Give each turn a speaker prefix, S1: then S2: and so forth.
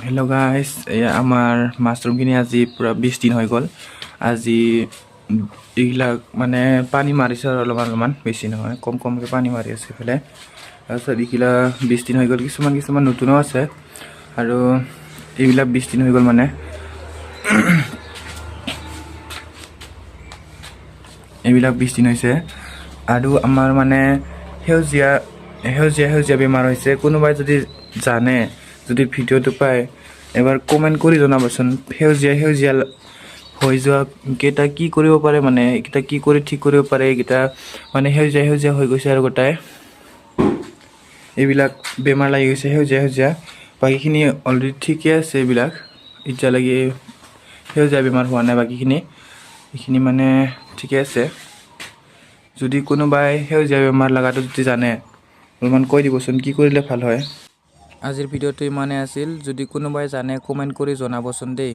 S1: Hello' guys, এয়া আমাৰ মাছৰুমখিনি আজি পূৰা 20 দিন হৈ গ'ল। আজি এইবিলাক মানে পানী মাৰিছে আৰু অলপমান বেছি নহয়, কমকৈ পানী মাৰি আছে এইফালে। তাৰপিছত এইগিলা 20 দিন হৈ গ'ল, কিছুমান নতুনো আছে আৰু এইবিলাক 20 দিন হৈ গ'ল মানে। এইবিলাক 20 দিন হৈছে আৰু আমাৰ মানে সেউজীয়া বেমাৰ হৈছে। কোনোবাই যদি জানে, যদি ভিডিঅ'টো পায়, এবাৰ কমেণ্ট কৰি জনাবচোন। সেউজীয়া হৈ যোৱা কেইটা কি কৰিব পাৰে, মানে এইকেইটা কি কৰি ঠিক কৰিব পাৰে। এইকেইটা মানে সেউজীয়া হৈ গৈছে আৰু গোটাই এইবিলাক বেমাৰ লাগি গৈছে সেউজীয়া। বাকীখিনি অলৰেডি ঠিকে আছে। এইবিলাক এতিয়ালৈকে সেউজীয়া বেমাৰ হোৱা নাই, বাকীখিনি এইখিনি মানে ঠিকে আছে। যদি কোনোবাই সেউজীয়া বেমাৰ লগাটো যদি জানে, অলপমান কৈ দিবচোন, কি কৰিলে ভাল হয়। আজিৰ ভিডিঅ'টো ইমানেই আছিল। যদি কোনোবাই জানে কমেণ্ট কৰি জনাবচোন দেই।